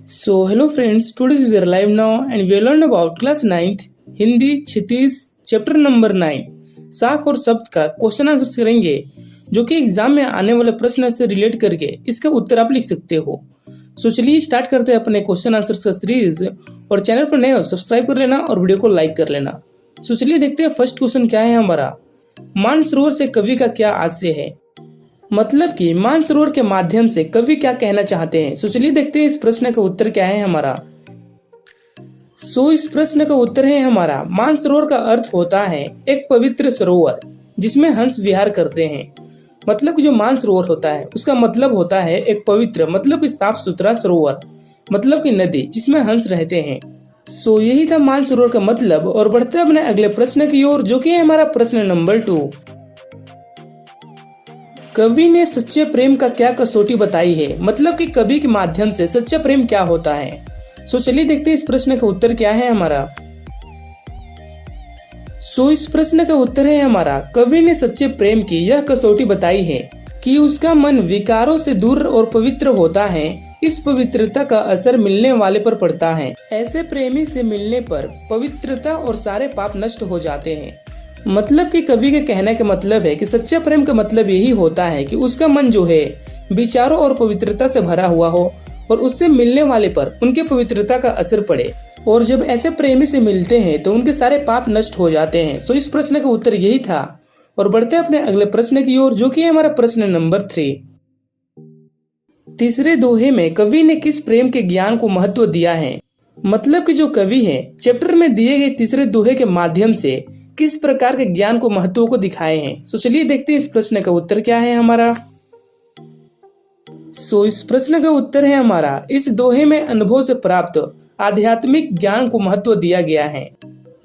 Hello friends, today we are live now and we will learn about class 9th Hindi Kshitij chapter number 9 साख और शब्द का question answer करेंगे जो कि एग्जाम में आने वाले प्रश्न से रिलेट करके इसका उत्तर आप लिख सकते हो। चलिए स्टार्ट करते हैं अपने क्वेश्चन आंसर का सीरीज। और चैनल पर नए हो सब्सक्राइब कर लेना और वीडियो को लाइक कर लेना। चलिए देखते हैं फर्स्ट क्वेश्चन क्या है हमारा। मानसरोवर से कवि का क्या आशय है, मतलब कि मानसरोवर के माध्यम से कवि क्या कहना चाहते हैं। चलिए देखते हैं इस प्रश्न का उत्तर क्या है हमारा। इस प्रश्न का उत्तर है हमारा मानसरोवर का अर्थ होता है एक पवित्र सरोवर जिसमें हंस विहार करते हैं। मतलब कि जो मानसरोवर होता है उसका मतलब होता है एक पवित्र मतलब कि साफ सुथरा सरोवर मतलब कि नदी जिसमें हंस रहते हैं। यही था मानसरोवर का मतलब। और बढ़ते हैं अपने अगले प्रश्न की ओर जो कि है हमारा प्रश्न नंबर 2। कवि ने सच्चे प्रेम का क्या कसौटी बताई है, मतलब कि कवि के माध्यम से सच्चा प्रेम क्या होता है। चलिए देखते हैं इस प्रश्न का उत्तर क्या है हमारा। इस प्रश्न का उत्तर है हमारा कवि ने सच्चे प्रेम की यह कसौटी बताई है कि उसका मन विकारों से दूर और पवित्र होता है। इस पवित्रता का असर मिलने वाले पर पड़ता है। ऐसे प्रेमी से मिलने पर पवित्रता और सारे पाप नष्ट हो जाते हैं। मतलब कि कवि के कहने का मतलब है कि सच्चा प्रेम का मतलब यही होता है कि उसका मन जो है विचारों और पवित्रता से भरा हुआ हो और उससे मिलने वाले पर उनके पवित्रता का असर पड़े। और जब ऐसे प्रेमी से मिलते हैं तो उनके सारे पाप नष्ट हो जाते हैं। इस प्रश्न का उत्तर यही था। और बढ़ते हैं अपने अगले प्रश्न की ओर जो कि है हमारा प्रश्न नंबर 3। तीसरे दोहे में कवि ने किस प्रेम के ज्ञान को महत्व दिया है, मतलब कि जो कवि है चैप्टर में दिए गए तीसरे दोहे के माध्यम से किस प्रकार के ज्ञान को महत्व को दिखाए हैं। चलिए देखते हैं इस प्रश्न का उत्तर क्या है हमारा। इस प्रश्न का उत्तर है हमारा इस दोहे में अनुभव से प्राप्त आध्यात्मिक ज्ञान को महत्व दिया गया है।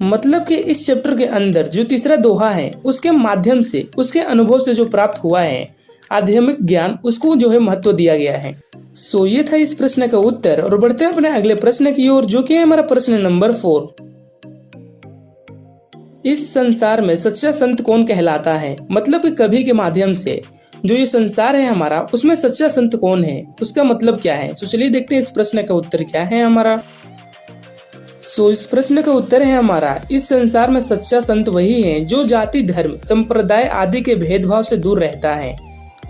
मतलब कि इस चैप्टर के अंदर जो तीसरा दोहा है उसके माध्यम से उसके अनुभव से जो प्राप्त हुआ है आध्यात्मिक ज्ञान उसको जो है महत्व दिया गया है। ये था इस प्रश्न का उत्तर। और बढ़ते हैं अपने अगले प्रश्न की ओर जो कि है हमारा प्रश्न नंबर 4। इस संसार में सच्चा संत कौन कहलाता है, मतलब कि कवि के माध्यम से जो ये संसार है हमारा उसमें सच्चा संत कौन है, उसका मतलब क्या है। चलिए देखते हैं इस प्रश्न का उत्तर क्या है हमारा। इस प्रश्न का उत्तर है हमारा इस संसार में सच्चा संत वही है जो जाति धर्म संप्रदाय आदि के भेदभाव से दूर रहता है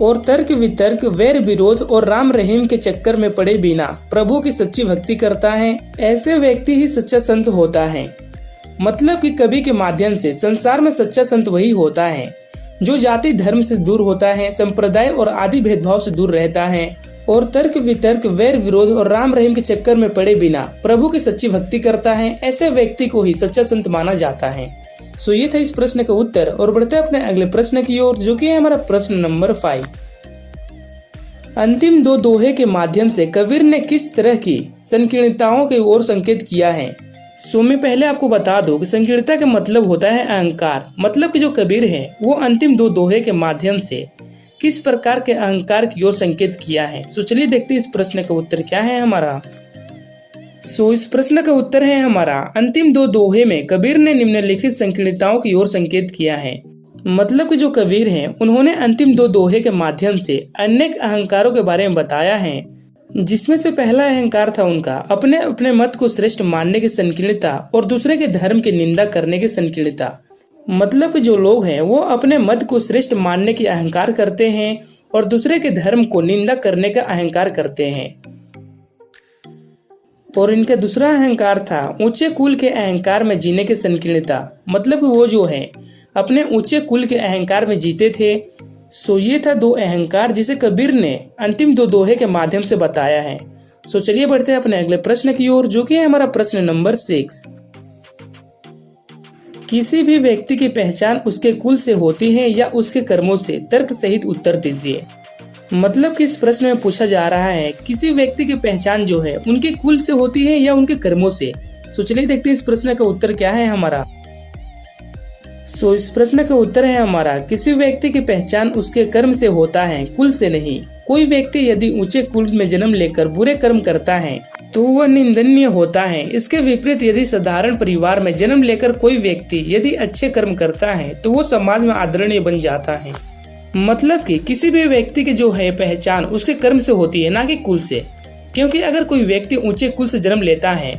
और तर्क वितर्क वैर विरोध और राम रहीम के चक्कर में पड़े बिना प्रभु की सच्ची भक्ति करता है। ऐसे व्यक्ति ही सच्चा संत होता है। मतलब कि कवि के माध्यम से संसार में सच्चा संत वही होता है जो जाति धर्म से दूर होता है, संप्रदाय और आदि भेदभाव से दूर रहता है और तर्क वितर्क वैर विरोध और राम रहीम के चक्कर में पड़े बिना प्रभु की सच्ची भक्ति करता है। ऐसे व्यक्ति को ही सच्चा संत माना जाता है। ये था इस प्रश्न का उत्तर। और बढ़ते हैं अपने अगले प्रश्न की ओर जो कि है हमारा प्रश्न नंबर 5। अंतिम दो दोहे के माध्यम से कबीर ने किस तरह की संकीर्णताओं की ओर संकेत किया है। मैं पहले आपको बता दूं कि संकीर्णता का मतलब होता है अहंकार। मतलब कि जो कबीर है वो अंतिम दो दोहे के माध्यम से किस प्रकार के अहंकार की ओर संकेत किया है। चलिए देखते हैं इस प्रश्न का उत्तर क्या है हमारा। इस प्रश्न का उत्तर है हमारा अंतिम दो दोहे में कबीर ने निम्नलिखित संकीर्णताओं की ओर संकेत किया है। मतलब कि जो कबीर हैं उन्होंने अंतिम दो दोहे के माध्यम से अनेक अहंकारों के बारे में बताया है, जिसमें से पहला अहंकार था उनका अपने अपने मत को श्रेष्ठ मानने की संकीर्णता और दूसरे के धर्म की निंदा करने की संकीर्णता। मतलब कि जो लोग हैं वो अपने मत को श्रेष्ठ मानने की अहंकार करते हैं और दूसरे के धर्म को निंदा करने का अहंकार करते हैं। और इनका दूसरा अहंकार था ऊंचे कुल के अहंकार में जीने की संकीर्णता। मतलब कि वो जो है अपने ऊंचे कुल के अहंकार में जीते थे। ये था दो अहंकार जिसे कबीर ने अंतिम दो दोहे के माध्यम से बताया है। चलिए बढ़ते हैं अपने अगले प्रश्न की ओर जो कि है हमारा प्रश्न नंबर 6। किसी भी व्यक्ति की पहचान उसके कुल से होती है या उसके कर्मों से, तर्क सहित उत्तर दीजिए। मतलब कि इस प्रश्न में पूछा जा रहा है किसी व्यक्ति की पहचान जो है उनके कुल से होती है या उनके कर्मों से। चलिए देखते हैं इस प्रश्न का उत्तर क्या है हमारा। इस प्रश्न का उत्तर है हमारा किसी व्यक्ति की पहचान उसके कर्म से होता है, कुल से नहीं। कोई व्यक्ति यदि ऊंचे कुल में जन्म लेकर बुरे कर्म करता है तो वह निंदनीय होता है। इसके विपरीत यदि साधारण परिवार में जन्म लेकर कोई व्यक्ति यदि अच्छे कर्म करता है तो वो समाज में आदरणीय बन जाता है। मतलब कि किसी भी व्यक्ति की जो है पहचान उसके कर्म से होती है, ना कि कुल से। क्योंकि अगर कोई व्यक्ति ऊंचे कुल से जन्म लेता है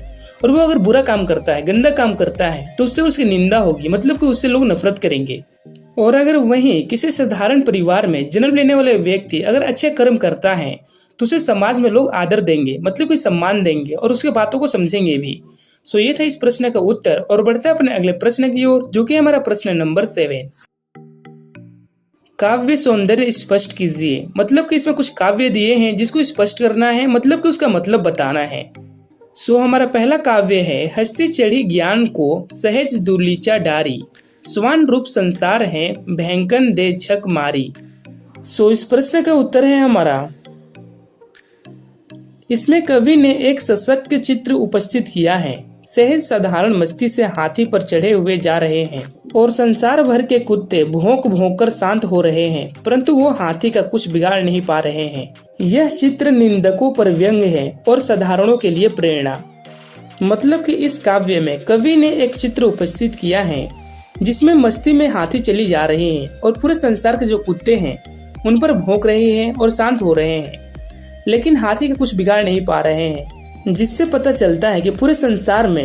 और वो अगर बुरा काम करता है, गंदा काम करता है, तो उससे उसकी निंदा होगी, मतलब कि उससे लोग नफरत करेंगे। और अगर वहीं किसी साधारण परिवार में जन्म लेने वाले व्यक्ति अगर अच्छे कर्म करता है तो उसे समाज में लोग आदर देंगे, मतलब कि सम्मान देंगे और उसके बातों को समझेंगे भी। सो ये था इस प्रश्न का उत्तर। और बढ़ते हैं अपने अगले प्रश्न की ओर, जो कि हमारा प्रश्न नंबर 7। काव्य सौंदर्य स्पष्ट कीजिए। मतलब कि इसमें कुछ काव्य दिए हैं जिसको स्पष्ट करना है, मतलब कि उसका मतलब बताना है। सो हमारा पहला काव्य है, हस्ती चढ़ी ज्ञान को सहज दुर्लीचा डारी, स्वान रूप संसार है भयंकन दे झक मारी। सो इस प्रश्न का उत्तर है हमारा, इसमें कवि ने एक सशक्त चित्र उपस्थित किया है। सहज साधारण मस्ती से हाथी पर चढ़े हुए जा रहे हैं और संसार भर के कुत्ते भौंक भौंक कर शांत हो रहे हैं, परंतु वो हाथी का कुछ बिगाड़ नहीं पा रहे हैं। यह चित्र निंदकों पर व्यंग है और साधारणों के लिए प्रेरणा। मतलब कि इस काव्य में कवि ने एक चित्र उपस्थित किया है जिसमें मस्ती में हाथी चली जा रहे हैं और पूरे संसार के जो कुत्ते हैं उन पर भौंक रहे हैं और शांत हो रहे हैं, लेकिन हाथी का कुछ बिगाड़ नहीं पा रहे हैं। जिससे पता चलता है कि पूरे संसार में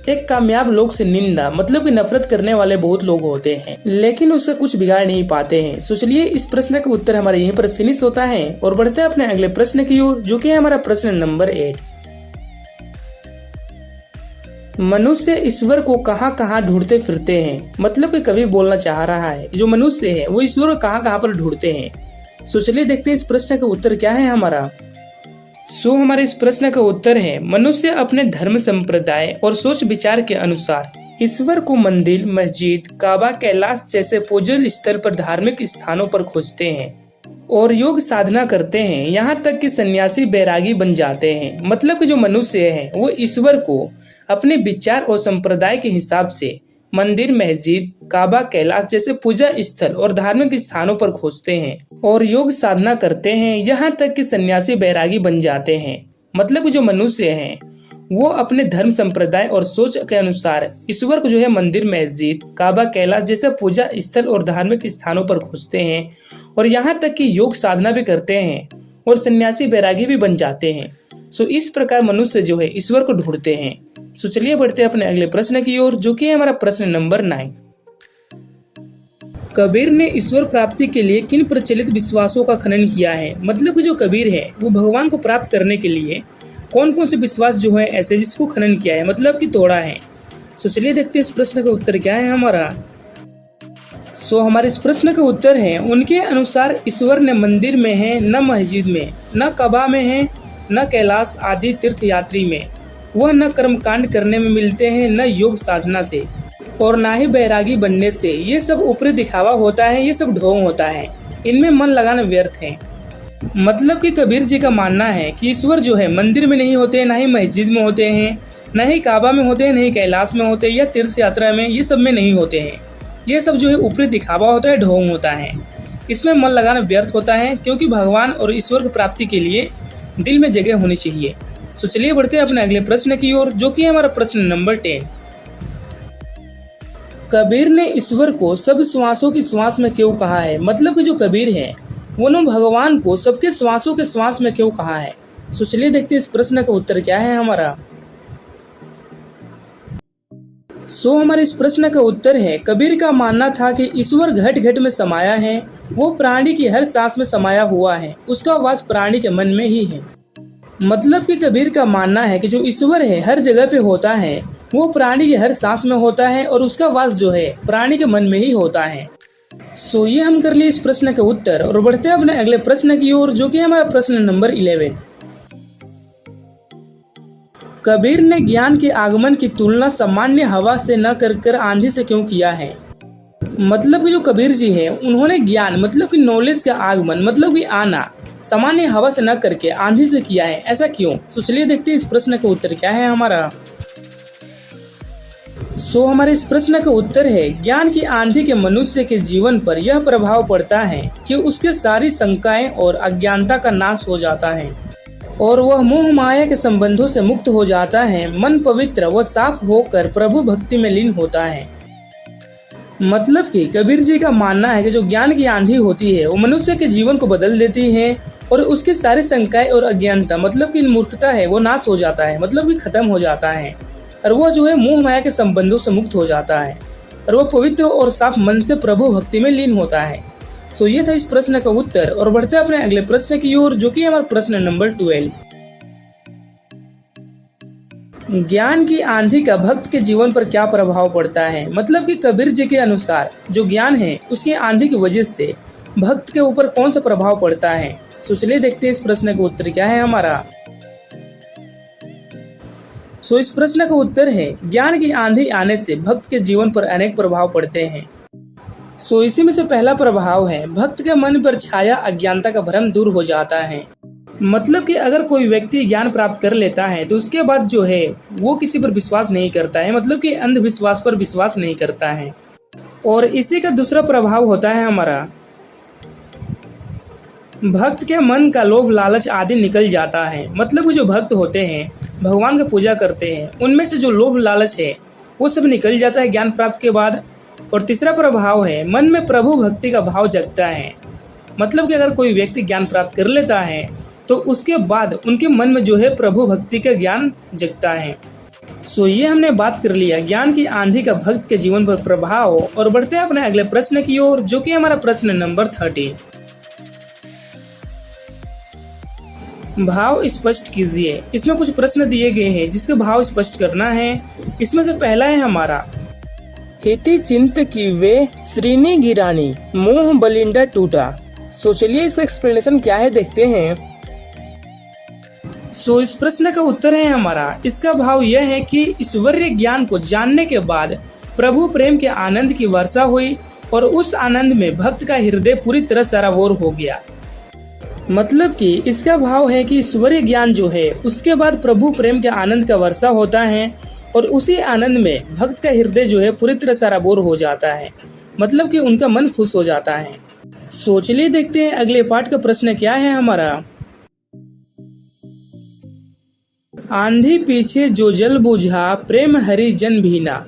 एक कामयाब लोग से निंदा, मतलब कि नफरत करने वाले बहुत लोग होते हैं, लेकिन उसका कुछ बिगाड़ नहीं पाते हैं। सो चलिए इस प्रश्न का उत्तर हमारे यहीं पर फिनिश होता है और बढ़ते हैं अपने अगले प्रश्न की ओर, जो कि है हमारा प्रश्न नंबर 8। मनुष्य ईश्वर को कहाँ कहाँ ढूंढते फिरते हैं। मतलब कि कवि बोलना चाह रहा है कि जो मनुष्य है वो ईश्वर को कहाँ कहाँ पर ढूंढते हैं। सो चलिए देखते हैं इस प्रश्न का उत्तर क्या है हमारा। हमारे इस प्रश्न का उत्तर है, मनुष्य अपने धर्म संप्रदाय और सोच विचार के अनुसार ईश्वर को मंदिर, मस्जिद, काबा, कैलाश जैसे पूजन स्थल पर धार्मिक स्थानों पर खोजते हैं और योग साधना करते हैं, यहाँ तक कि सन्यासी बैरागी बन जाते हैं। मतलब कि जो मनुष्य है वो ईश्वर को अपने विचार और संप्रदाय के हिसाब से मंदिर, मस्जिद, काबा, कैलाश जैसे पूजा स्थल और धार्मिक स्थानों पर खोजते हैं और योग साधना करते हैं, यहाँ तक कि सन्यासी बैरागी बन जाते हैं। मतलब कि जो मनुष्य हैं वो अपने धर्म संप्रदाय और सोच के अनुसार ईश्वर को जो है मंदिर, मस्जिद, काबा, कैलाश जैसे पूजा स्थल और धार्मिक स्थानों पर खोजते हैं और यहाँ तक कि योग साधना भी करते हैं और सन्यासी बैरागी भी बन जाते हैं। इस प्रकार मनुष्य जो है ईश्वर को ढूंढते हैं। चलिए बढ़ते हैं अपने अगले प्रश्न की ओर, जो कि है हमारा प्रश्न नंबर 9। कबीर ने ईश्वर प्राप्ति के लिए किन प्रचलित विश्वासों का खनन किया है। मतलब कि जो कबीर है वो भगवान को प्राप्त करने के लिए कौन कौन से विश्वास जो है ऐसे जिसको खनन किया है, मतलब कि तोड़ा है। चलिए देखते हैं इस प्रश्न का उत्तर क्या है हमारा। हमारे इस प्रश्न का उत्तर है, उनके अनुसार ईश्वर न मंदिर में है, न मस्जिद में, न कबा में है, न कैलाश आदि तीर्थ यात्री में। वह न कर्मकांड करने में मिलते हैं, न योग साधना से और ना ही बैरागी बनने से। ये सब ऊपरी दिखावा होता है, ये सब ढोंग होता है, इनमें मन लगाना व्यर्थ है। मतलब कि कबीर जी का मानना है कि ईश्वर जो है मंदिर में नहीं होते, ना ही मस्जिद में होते हैं, न ही काबा में होते हैं, न ही कैलाश में होते हैं या तीर्थ यात्रा में, ये सब में नहीं होते हैं। ये सब जो है ऊपरी दिखावा होता है, ढोंग होता है, इसमें मन लगाना व्यर्थ होता है, क्योंकि भगवान और ईश्वर की प्राप्ति के लिए दिल में जगह होनी चाहिए। चलिए बढ़ते हैं अपने अगले प्रश्न की ओर, जो कि हमारा प्रश्न नंबर 10। कबीर ने ईश्वर को सब श्वासों की श्वास में क्यों कहा है। मतलब कि जो कबीर है वो ने भगवान को सबके श्वासों के श्वास में क्यों कहा है। चलिए देखते हैं इस प्रश्न का उत्तर क्या है हमारा। हमारे इस प्रश्न का उत्तर है, कबीर का मानना था कि ईश्वर घट घट में समाया है, वो प्राणी की हर सांस में समाया हुआ है, उसका वास प्राणी के मन में ही है। मतलब कि कबीर का मानना है कि जो ईश्वर है हर जगह पे होता है, वो प्राणी की हर सांस में होता है और उसका वास जो है प्राणी के मन में ही होता है। ये हम कर लिए इस प्रश्न के उत्तर और बढ़ते हैं अपने अगले प्रश्न की ओर, जो कि हमारा प्रश्न नंबर 11। कबीर ने ज्ञान के आगमन की तुलना सामान्य हवा से न कर आंधी से क्यों किया है। मतलब कि जो कबीर जी है उन्होंने ज्ञान मतलब कि नॉलेज का आगमन मतलब कि आना सामान्य हवा से न करके आंधी से किया है, ऐसा क्यों। चलिए देखते हैं इस प्रश्न का उत्तर क्या है हमारा। हमारे इस प्रश्न का उत्तर है, ज्ञान की आंधी के मनुष्य के जीवन पर यह प्रभाव पड़ता है कि उसके सारी शंकाएं और अज्ञानता का नाश हो जाता है और वह मोह माया के संबंधों से मुक्त हो जाता है, मन पवित्र व साफ होकर प्रभु भक्ति में लीन होता है। मतलब कि कबीर जी का मानना है कि जो ज्ञान की आंधी होती है वो मनुष्य के जीवन को बदल देती है और उसकी सारी शंकाएं और अज्ञानता मतलब कि मूर्खता है वो नाश हो जाता है, मतलब कि खत्म हो जाता है। और वो जो है मोह माया के संबंधों से मुक्त हो जाता है और वो पवित्र और साफ मन से प्रभु भक्ति में लीन होता है। सो ये था इस प्रश्न का उत्तर। और बढ़ते अपने अगले प्रश्न की ओर, जो कि हमारा प्रश्न नंबर 12। ज्ञान की आंधी का भक्त के जीवन पर क्या प्रभाव पड़ता है? मतलब कि कबीर जी के अनुसार जो ज्ञान है उसकी आंधी की वजह से भक्त के ऊपर कौन सा प्रभाव पड़ता है? तो चलिए देखते हैं इस प्रश्न का उत्तर क्या है हमारा। सो इस प्रश्न का उत्तर है ज्ञान की आंधी आने से भक्त के जीवन पर अनेक प्रभाव पड़ते हैं। सो इसी में से पहला प्रभाव है भक्त के मन पर छाया अज्ञानता का भ्रम दूर हो जाता है। मतलब कि अगर कोई व्यक्ति ज्ञान प्राप्त कर लेता है तो उसके बाद जो है वो किसी पर विश्वास नहीं करता है, मतलब कि अंधविश्वास पर विश्वास नहीं करता है। और इसी का दूसरा प्रभाव होता है हमारा भक्त के मन का लोभ लालच आदि निकल जाता है। मतलब कि जो भक्त होते हैं भगवान की पूजा करते हैं उनमें से जो लोभ लालच है वो सब निकल जाता है ज्ञान प्राप्त के बाद। और तीसरा प्रभाव है मन में प्रभु भक्ति का भाव जगता है। मतलब कि अगर कोई व्यक्ति ज्ञान प्राप्त कर लेता है तो उसके बाद उनके मन में जो है प्रभु भक्ति का ज्ञान जगता है। सो ये हमने बात कर लिया ज्ञान की आंधी का भक्त के जीवन पर प्रभाव। और बढ़ते हैं अपने अगले प्रश्न की ओर, जो कि हमारा प्रश्न नंबर 13। भाव स्पष्ट कीजिए। इसमें कुछ प्रश्न दिए गए हैं जिसके भाव स्पष्ट करना है। इसमें से पहला है हमारा हेति चिंत की वे श्रीनी गिरानी मोह बलिंडा टूटा। सो चलिए इसका एक्सप्लेनेशन क्या है देखते हैं। सो इस प्रश्न का उत्तर है हमारा, इसका भाव यह है कि ईश्वरीय ज्ञान को जानने के बाद प्रभु प्रेम के आनंद की वर्षा हुई और उस आनंद में भक्त का हृदय पूरी तरह सराबोर हो गया। मतलब कि इसका भाव है कि ईश्वरीय ज्ञान जो है उसके बाद प्रभु प्रेम के आनंद का वर्षा होता है और उसी आनंद में भक्त का हृदय जो है पूरी तरह सराबोर हो जाता है, मतलब कि उनका मन खुश हो जाता है। सो चलिए देखते हैं अगले पाठ का प्रश्न क्या है हमारा। आंधी पीछे जो जल बुझा प्रेम हरि जन भीना।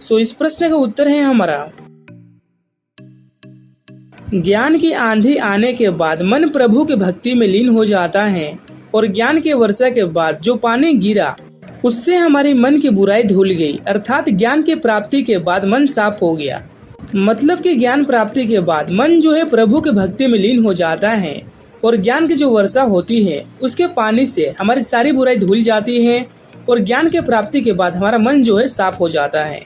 सो इस प्रश्न का उत्तर है हमारा ज्ञान की आंधी आने के बाद मन प्रभु की भक्ति में लीन हो जाता है और ज्ञान के वर्षा के बाद जो पानी गिरा उससे हमारी मन की बुराई धुल गई, अर्थात ज्ञान की प्राप्ति के बाद मन साफ हो गया। मतलब कि ज्ञान प्राप्ति के बाद मन जो है प्रभु की भक्ति में लीन हो जाता है और ज्ञान की जो वर्षा होती है उसके पानी से हमारी सारी बुराई धुल जाती है और ज्ञान के प्राप्ति के बाद हमारा मन जो है साफ हो जाता है।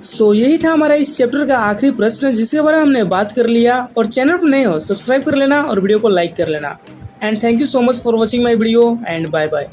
सो यही था हमारा इस चैप्टर का आखिरी प्रश्न जिसके बारे में हमने बात कर लिया। और चैनल पर नए हो सब्सक्राइब कर लेना और वीडियो को लाइक कर लेना। And thank you so much for watching my video and bye bye.